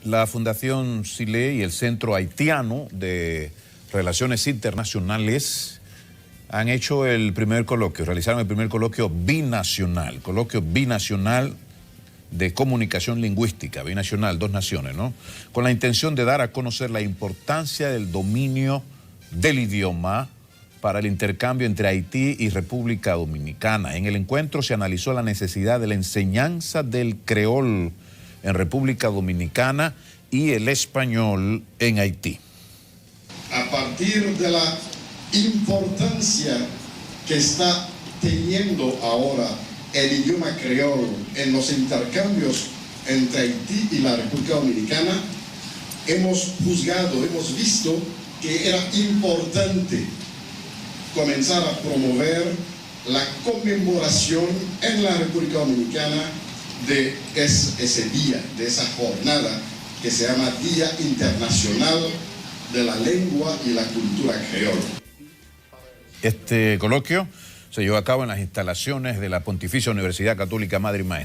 La Fundación Sile y el Centro Haitiano de Relaciones Internacionales han hecho el primer coloquio, realizaron el primer coloquio binacional de comunicación lingüística, binacional, dos naciones, ¿no? Con la intención de dar a conocer la importancia del dominio del idioma para el intercambio entre Haití y República Dominicana. En el encuentro se analizó la necesidad de la enseñanza del creol en República Dominicana y el español en Haití. A partir de la importancia que está teniendo ahora el idioma creol en los intercambios entre Haití y la República Dominicana, hemos visto que era importante comenzar a promover la conmemoración en la República Dominicana de ese día, de esa jornada que se llama Día Internacional de la Lengua y la Cultura Creol. Este coloquio se llevó a cabo en las instalaciones de la Pontificia Universidad Católica Madre y Maestra.